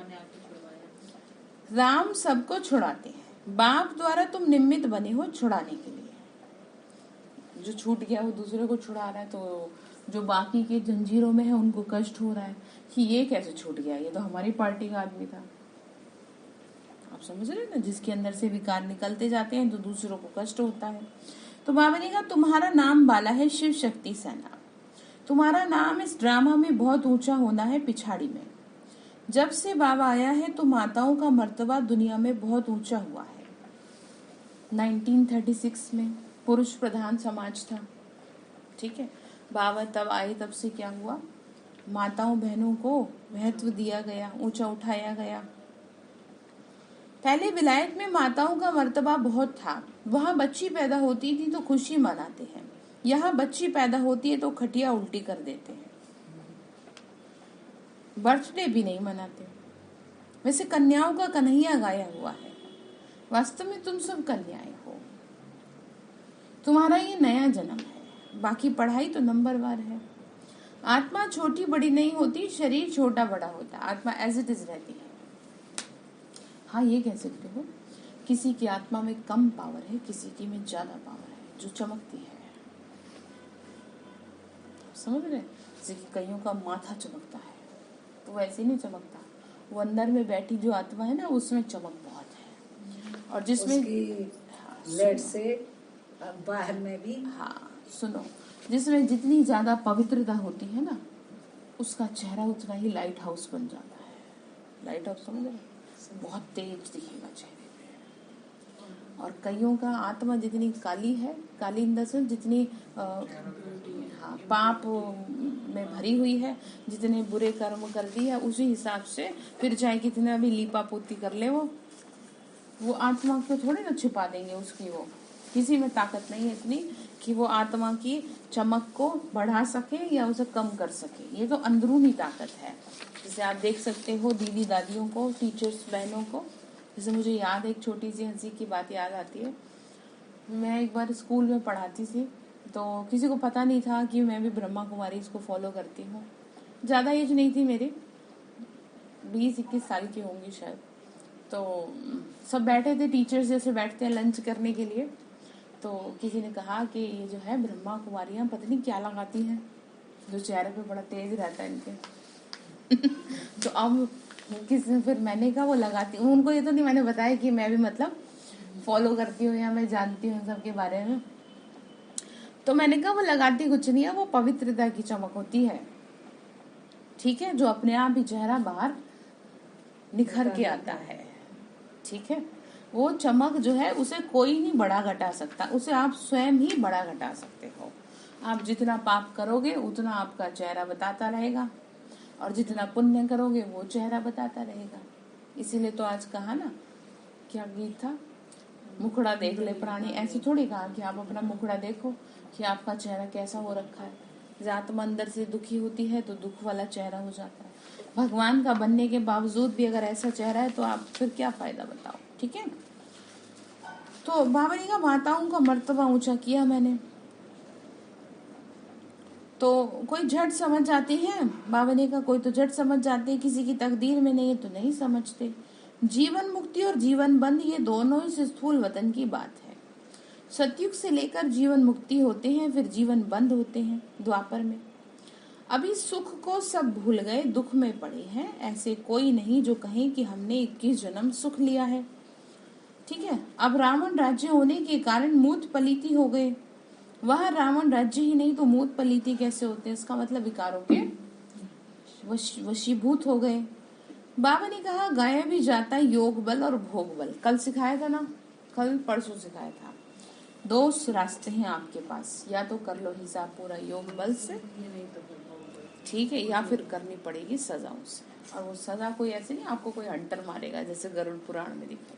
राम सबको छुड़ाते हैं, बाप द्वारा तुम निमित्त बने हो छुड़ाने के लिए। जो छूट गया वो दूसरे को छुड़ा रहा है, तो जो बाकी के जंजीरों में है उनको कष्ट हो रहा है कि ये कैसे छूट गया, ये तो हमारी पार्टी का आदमी था। आप समझ रहे हैं ना, जिसके अंदर से विकार निकलते जाते हैं तो दूसरों को कष्ट होता है। तो बाबा ने कहा तुम्हारा नाम बाला है शिव शक्ति सेना, तुम्हारा नाम इस ड्रामा में बहुत ऊंचा होना है पिछाड़ी में। जब से बाबा आया है तो माताओं का मर्तबा दुनिया में बहुत ऊंचा हुआ है। 1936 में पुरुष प्रधान समाज था, ठीक है। बाबा तब आए, तब से क्या हुआ, माताओं बहनों को महत्व दिया गया, ऊंचा उठाया गया। पहले विलायत में माताओं का मर्तबा बहुत था, वहां बच्ची पैदा होती थी तो खुशी मनाते हैं, यहाँ बच्ची पैदा होती है तो खटिया उल्टी कर देते हैं, बर्थडे भी नहीं मनाते। वैसे कन्याओं का कन्हैया गाया हुआ है, वास्तव में तुम सब कन्याएं हो, तुम्हारा ये नया जन्म है, बाकी पढ़ाई तो नंबरवार है। आत्मा छोटी बड़ी नहीं होती, शरीर छोटा बड़ा होता, आत्मा एज इट इज रहती है। हाँ, ये कह सकते हो किसी की आत्मा में कम पावर है, किसी की में ज्यादा पावर है जो चमकती है। समझ रहे? जैसे कि कईयों का माथा चमकता है तो वैसे नहीं चमकता, वो अंदर में बैठी जो आत्मा है ना उसमें चमक बहुत है। और जिसमें उसकी लेट से बाहर में भी सुनो, जिसमें जितनी ज्यादा पवित्रता होती है ना, उसका चेहरा उतना ही लाइट हाउस बन जाता है। लाइट हाउस समझ रहे, बहुत तेज दिखेगा चेहरे पे। और कईयों का आत्मा जितनी काली है, काली इन द सेंस जितनी पाप में भरी हुई है, जितने बुरे कर्म कर दी है, उसी हिसाब से फिर चाहे कितना भी लीपा पोती कर ले वो आत्मा को थोड़ी ना छिपा देंगे उसकी। वो किसी में ताकत नहीं है इतनी कि वो आत्मा की चमक को बढ़ा सके या उसे कम कर सके। ये तो अंदरूनी ताकत है। जैसे आप देख सकते हो दीदी दादियों को, टीचर्स बहनों को। जैसे मुझे याद है, एक छोटी सी हंसी की बात याद आती है। मैं एक बार स्कूल में पढ़ाती थी, तो किसी को पता नहीं था कि मैं भी ब्रह्मा कुमारी इसको फॉलो करती हूँ। ज़्यादा एज नहीं थी मेरी, 20-21 साल की होंगी शायद। तो सब बैठे थे, टीचर्स जैसे बैठते हैं लंच करने के लिए। तो किसी ने कहा कि ये जो है ब्रह्मा कुमारियाँ पता नहीं क्या लगाती हैं, जो चेहरे पे बड़ा तेज रहता है इनके। तो अब फिर मैंने कहा वो लगाती हूँ। उनको ये तो नहीं मैंने बताया कि मैं भी मतलब फॉलो करती हूँ या मैं जानती हूँ सबके बारे में। तो मैंने कहा वो लगाती कुछ नहीं है, वो पवित्रता की चमक होती है, ठीक है, जो अपने आप ही चेहरा बाहर निखर के आता है, ठीक है। वो चमक जो है उसे कोई नहीं बड़ा घटा सकता, उसे आप स्वयं ही बड़ा घटा सकते हो। आप जितना पाप करोगे उतना आपका चेहरा बताता रहेगा, और जितना पुण्य करोगे वो चेहरा बताता रहेगा। इसीलिए तो आज कहा ना, क्या गीत था, मुखड़ा देख ले प्राणी। ऐसे थोड़ी कहा कि आप अपना मुखड़ा देखो कि आपका चेहरा कैसा हो रखा है। जब आत्मा अंदर से दुखी होती है तो दुख वाला चेहरा हो जाता है। भगवान का बनने के बावजूद भी अगर ऐसा चेहरा है तो आप फिर क्या फायदा बताओ, ठीक है। तो बाबा ने कहा माताओं का मर्तबा ऊंचा किया मैंने। तो कोई झट समझ जाते हैं, बाबा ने कहा कोई तो झट समझ जाते हैं, किसी की तकदीर में नहीं है तो नहीं समझते। जीवन मुक्ति और जीवन बंध ये दोनों ही स्थूल वतन की बात है। सतयुग से लेकर जीवन मुक्ति होते हैं, फिर जीवन बंद होते हैं द्वापर में। अभी सुख को सब भूल गए, दुख में पड़े हैं। ऐसे कोई नहीं जो कहे कि हमने 21 जन्म सुख लिया है, ठीक है। अब रावण राज्य होने के कारण मूत पलीती हो गए। वह रावण राज्य ही नहीं तो मूत पलीती कैसे होते हैं? इसका मतलब विकारों के वशीभूत हो गए। बाबा ने कहा गाया भी जाता है योग बल और भोग बल। कल सिखाया था ना, कल परसों सिखाया था। 2 रास्ते हैं आपके पास, या तो कर लो हिसाब पूरा योग बल से, ठीक है, या फिर करनी पड़ेगी सजाओं से। और वो सजा कोई ऐसे नहीं आपको कोई हंटर मारेगा जैसे गरुड़ पुराण में दिखा,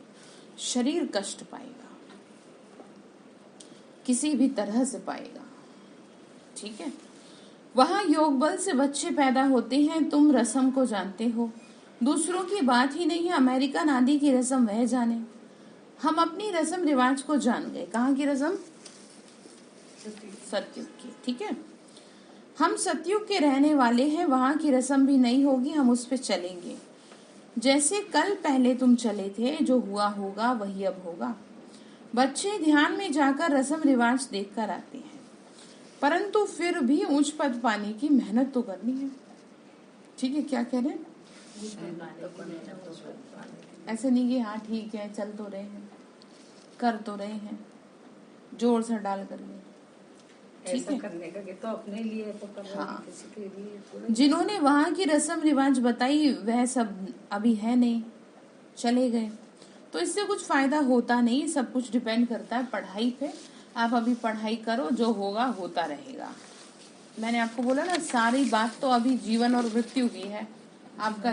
शरीर कष्ट पाएगा, किसी भी तरह से पाएगा, ठीक है। वहां योग बल से बच्चे पैदा होते हैं। तुम रस्म को जानते हो, दूसरों की बात ही नहीं है। अमेरिकन आदि की रस्म वह जाने, हम अपनी रस्म रिवाज को जान गए। कहाँ की रस्म? सतयुग की, ठीक है। हम सतयुग के रहने वाले हैं, वहां की रस्म भी नहीं होगी, हम उस पे चलेंगे। जैसे कल पहले तुम चले थे, जो हुआ होगा वही अब होगा। बच्चे ध्यान में जाकर रस्म रिवाज देखकर आते हैं, परंतु फिर भी उच्च पद पाने की मेहनत तो करनी है, ठीक है। क्या कह रहे हैं? ऐसे नहीं कि हाँ ठीक है चल तो रहे हैं, कर तो रहे हैं, जोर से डाल करके, ठीक है। करने का तो अपने लिए तो कर रहे हैं, किसी के लिए थोड़ा। जिन्होंने वहां की रस्म रिवाज बताई वह सब अभी है नहीं, चले गए। तो इससे कुछ फायदा होता नहीं, सब कुछ डिपेंड करता है पढ़ाई पे। आप अभी पढ़ाई करो, जो होगा होता रहेगा। मैंने आपको बोला ना, सारी बात तो अभी जीवन और मृत्यु की है आपका,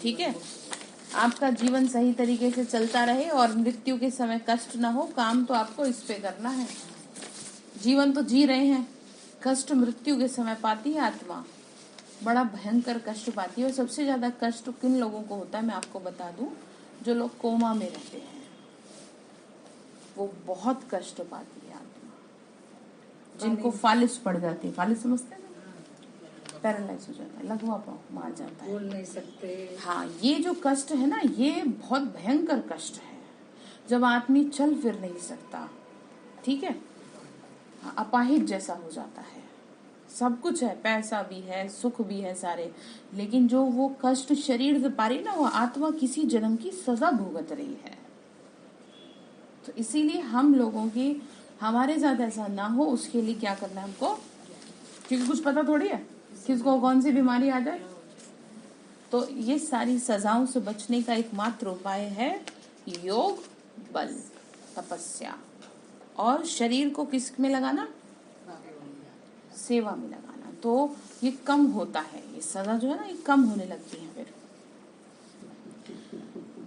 ठीक है। आपका जीवन सही तरीके से चलता रहे और मृत्यु के समय कष्ट ना हो, काम तो आपको इस पे करना है। जीवन तो जी रहे हैं, कष्ट मृत्यु के समय पाती है आत्मा, बड़ा भयंकर कष्ट पाती है। और सबसे ज्यादा कष्ट किन लोगों को होता है मैं आपको बता दूं, जो लोग कोमा में रहते हैं, वो बहुत कष्ट पाती है आत्मा। जिनको फालिस पड़ जाती है, फालिस समझते हैं, पैरालाइज हो जाता है, लघवा पाँव मार जाता है, बोल नहीं सकते। हाँ, ये जो कष्ट है ना, ये बहुत भयंकर कष्ट है। जब आदमी चल फिर नहीं सकता, ठीक है, अपाहिज जैसा हो जाता है। सब कुछ है, पैसा भी है, सुख भी है सारे, लेकिन जो वो कष्ट शरीर से पा रही ना, वो आत्मा किसी जन्म की सजा भुगत रही है। तो इसीलिए हम लोगों की हमारे साथ ऐसा ना हो उसके लिए क्या करना है हमको, क्योंकि कुछ पता थोड़ी है किसको कौन सी बीमारी आ जाए। तो ये सारी सजाओं से बचने का एकमात्र उपाय है योग, बल, तपस्या, और शरीर को किस में लगाना, सेवा में लगाना। तो ये कम होता है, ये सजा जो है ना ये कम होने लगती है फिर।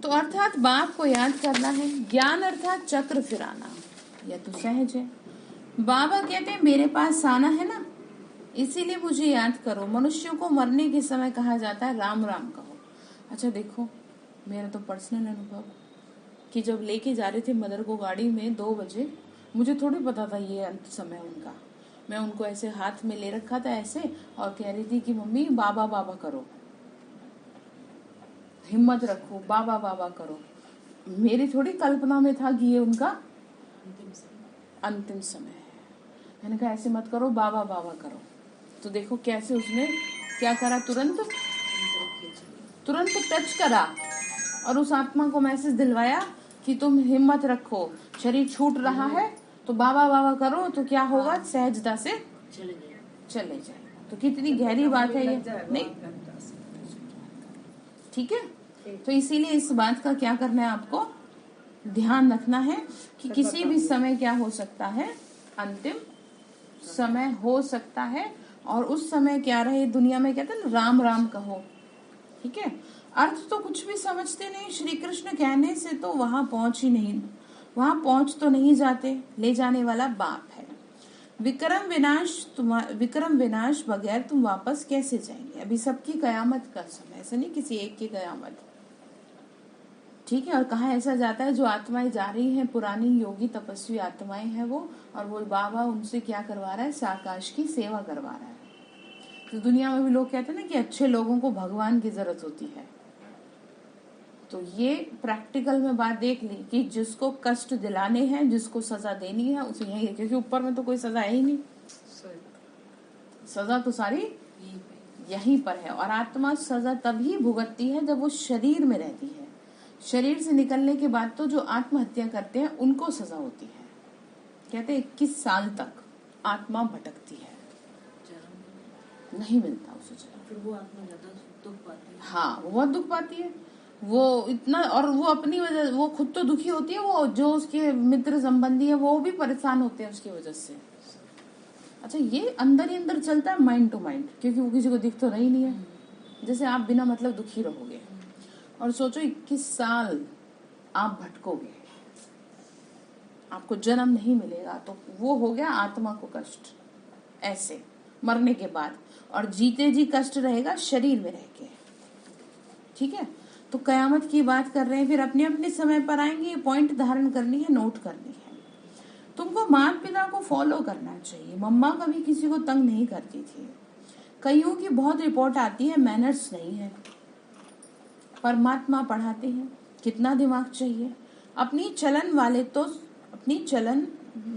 तो अर्थात बाप को याद करना है। ज्ञान अर्थात चक्र फिराना, यह तो सहज है। बाबा कहते हैं मेरे पास आना है ना, इसीलिए मुझे याद करो। मनुष्यों को मरने के समय कहा जाता है राम राम कहो। अच्छा देखो, मेरा तो पर्सनल अनुभव कि जब लेके जा रहे थे मदर को गाड़ी में 2 बजे, मुझे थोड़ी पता था ये अंत समय उनका। मैं उनको ऐसे हाथ में ले रखा था ऐसे और कह रही थी कि मम्मी बाबा बाबा करो, हिम्मत रखो, बाबा बाबा करो। मेरी थोड़ी कल्पना में था कि ये उनका अंतिम समय है। मैंने कहा ऐसे मत करो, बाबा बाबा करो। तो देखो कैसे उसने क्या करा, तुरंत टच करा और उस आत्मा को मैसेज दिलवाया कि तुम हिम्मत रखो, शरीर छूट रहा है तो बाबा बाबा करो, तो क्या होगा, सहजता से चले जाए। तो कितनी गहरी बात है ये, नहीं? ठीक है। तो इसीलिए इस बात का क्या करना है आपको, ध्यान रखना है कि किसी भी समय क्या हो सकता है, अंतिम समय हो सकता है। और उस समय क्या रहे, दुनिया में कहते हैं ना राम राम कहो। ठीक है। अर्थ तो कुछ भी समझते नहीं, श्री कृष्ण कहने से तो वहां पहुंच ही नहीं, वहां पहुंच तो नहीं जाते, ले जाने वाला बाप है। विक्रम विनाश बगैर तुम वापस कैसे जाएंगे। अभी सबकी कयामत का समय, ऐसा नहीं किसी एक की कयामत। ठीक है। और कहा ऐसा जाता है जो आत्माएं जा रही हैं, पुरानी योगी तपस्वी आत्माएं हैं वो, और वो बाबा उनसे क्या करवा रहा है, साकाश की सेवा करवा रहा है। तो दुनिया में भी लोग कहते हैं ना कि अच्छे लोगों को भगवान की जरूरत होती है। तो ये प्रैक्टिकल में बात देख ली कि जिसको कष्ट दिलाने हैं, जिसको सजा देनी है, उसे यही है, क्योंकि ऊपर में तो कोई सजा है ही नहीं, सजा तो सारी यहीं पर है। और आत्मा सजा तभी भुगतती है जब वो शरीर में रहती है। शरीर से निकलने के बाद तो जो आत्महत्या करते हैं उनको सजा होती है। कहते हैं 21 साल तक आत्मा भटकती है, नहीं मिलता उसे जन्म। फिर वो आत्मा ज्यादा दुख पाती है। हाँ, वो बहुत दुख पाती है वो इतना, और वो अपनी वजह, वो खुद तो दुखी होती है, वो जो उसके मित्र संबंधी है वो भी परेशान होते हैं उसकी वजह से। अच्छा, ये अंदर ही अंदर चलता है, माइंड टू माइंड, क्योंकि वो किसी को दिख तो रही नहीं है। जैसे आप बिना मतलब दुखी रहोगे और सोचो 21 साल आप भटकोगे, आपको जन्म नहीं मिलेगा, तो वो हो गया आत्मा को कष्ट ऐसे मरने के बाद। और जीते जी कष्ट रहेगा शरीर में रह के। ठीक है। तो कयामत की बात कर रहे हैं, फिर अपने अपने समय पर आएंगे। ये पॉइंट धारण करनी है, नोट करनी है। तुमको माता पिता को फॉलो करना चाहिए। मम्मा कभी किसी को तंग नहीं करती थी। कईयों की बहुत रिपोर्ट आती है मैनर्स नहीं है। परमात्मा पढ़ाते हैं, कितना दिमाग चाहिए। अपनी चलन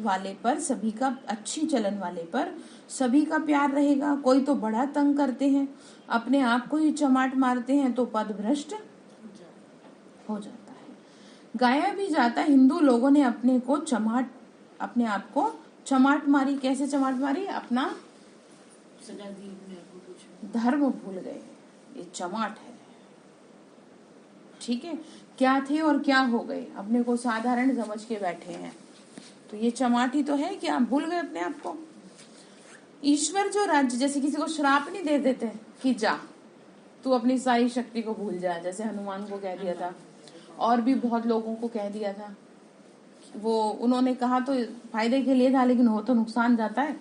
वाले पर सभी का, अच्छी चलन वाले पर सभी का प्यार रहेगा। कोई तो बड़ा तंग करते हैं, अपने आप को ही चमाट मारते हैं तो पद भ्रष्ट हो जाता है। गाया भी जाता है, हिंदू लोगों ने अपने आप को चमाट मारी। कैसे चमाट मारी, अपना धर्म भूल गए, ये चमाट है। ठीक है। क्या थे और क्या हो गए, अपने को साधारण समझ के बैठे हैं, तो ये चमाट ही तो है कि आप भूल गए अपने आप को। ईश्वर जो राज्य, जैसे किसी को श्राप नहीं दे देते कि जा तू अपनी सारी शक्ति को भूल जा, जैसे हनुमान को कह दिया था, और भी बहुत लोगों को कह दिया था। वो उन्होंने कहा तो फायदे के लिए था, लेकिन हो तो नुकसान जाता है।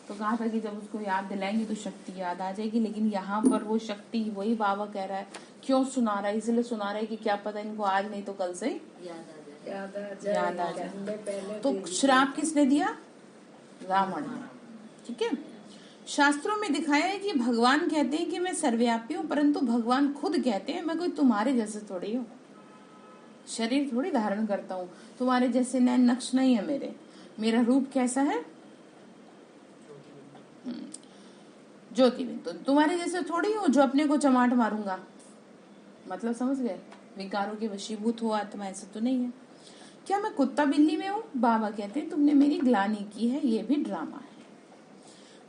तो कहा था कि जब उसको याद दिलाएंगे तो शक्ति याद आ जाएगी। लेकिन यहाँ पर वो शक्ति, वही बाबा कह रहा है, क्यों सुना रहा है, इसलिए सुना रहा है कि क्या पता इनको आज नहीं तो कल से याद आ जाए। तो श्राप किसने दिया, रावण ने। ठीक है। शास्त्रों में दिखाया है कि भगवान कहते हैं कि मैं सर्वव्यापी हूँ, परंतु भगवान खुद कहते हैं मैं कोई तुम्हारे जैसे थोड़ी हूँ, शरीर थोड़ी धारण करता हूँ, तुम्हारे जैसे नैन नक्श नहीं है मेरा रूप कैसा है, ज्योतिबिंदु। तो तुम्हारे जैसे थोड़ी हूँ जो अपने को चमाट मारूंगा। मतलब समझ गए, विकारों के वशीभूत हो आत्मा, ऐसा तो नहीं है। क्या मैं कुत्ता बिल्ली में हूँ? बाबा कहते हैं तुमने मेरी ग्लानि की है, ये भी ड्रामा है,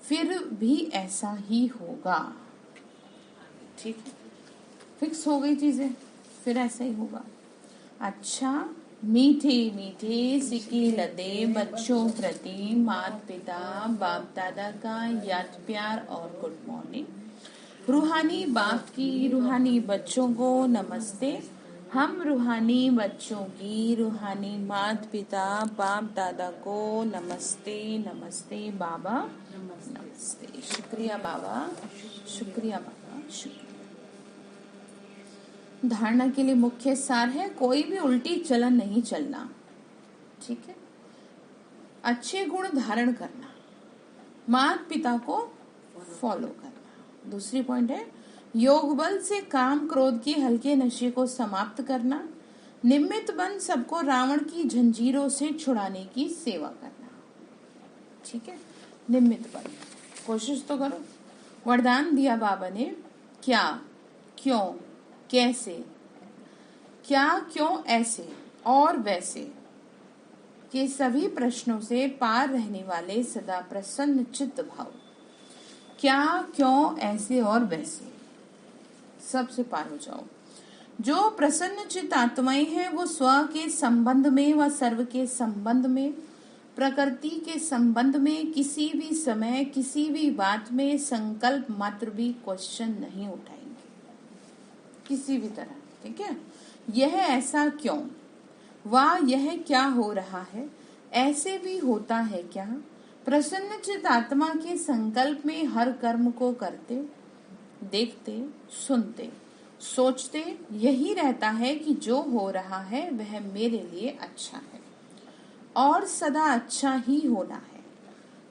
फिर भी ऐसा ही होगा। ठीक है, फिक्स हो गई चीजें, फिर ऐसा ही होगा। अच्छा, मीठे मीठे सिक्के लदे बच्चों प्रति माता पिता बाप दादा का याद प्यार और गुड मॉर्निंग। रूहानी बाप की रूहानी बच्चों को नमस्ते। हम रूहानी बच्चों की रूहानी माता पिता बाप दादा को नमस्ते। नमस्ते बाबा, नमस्ते। शुक्रिया बाबा, शुक्रिया बाबा, शुक्रिया। धारणा के लिए मुख्य सार है कोई भी उल्टी चलन नहीं चलना। ठीक है, अच्छे गुण धारण करना, माता पिता को फॉलो करना। दूसरी पॉइंट है योग बल से काम क्रोध के हल्के नशे को समाप्त करना, निमित्त बन सबको रावण की जंजीरों से छुड़ाने की सेवा करना। ठीक है, निमित्त बन, कोशिश तो करो। वरदान दिया बाबा ने, क्या, क्यों, कैसे, क्या, क्यों, ऐसे और वैसे के सभी प्रश्नों से पार रहने वाले सदा प्रसन्न चित्त भाव। क्या, क्यों, ऐसे और वैसे सबसे पार हो जाओ। जो प्रसन्न चित्त आत्माएं हैं वो स्व के संबंध में व सर्व के संबंध में, प्रकृति के संबंध में किसी भी समय किसी भी बात में संकल्प मात्र भी क्वेश्चन नहीं उठाएंगे किसी भी तरह। ठीक है, यह ऐसा क्यों, वाह यह क्या हो रहा है, ऐसे भी होता है क्या, प्रसन्न चित्त आत्मा के संकल्प में हर कर्म को करते देखते सुनते सोचते यही रहता है कि जो हो रहा है वह मेरे लिए अच्छा है और सदा अच्छा ही होना है।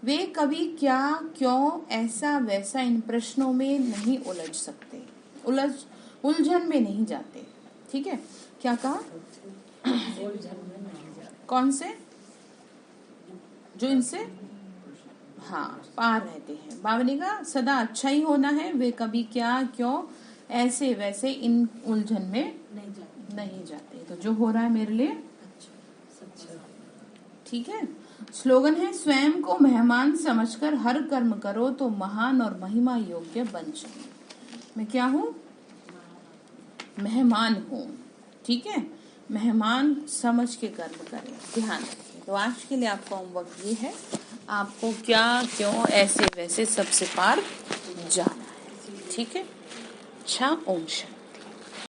वे कभी क्या, क्यों, ऐसा वैसा इन प्रश्नों में नहीं उलझ सकते, उलझन में नहीं जाते। ठीक है, क्या कहा? कौन से? जो इनसे हाँ पार रहते हैं। बाबा ने कहा सदा अच्छा ही होना है, वे कभी क्या, क्यों, ऐसे वैसे इन उलझन में नहीं जाते। तो जो हो रहा है मेरे लिए अच्छा। ठीक है, स्लोगन है स्वयं को मेहमान समझकर हर कर्म करो तो महान और महिमा योग्य बन जाए। मैं क्या हूँ? मेहमान हूँ। ठीक है, मेहमान समझ के कर्म करें, ध्यान रखें। तो आज के लिए आपका होमवर्क ये है, आपको क्या, क्यों, ऐसे वैसे सबसे पार जाना है। ठीक है, अच्छा, ओम शांति।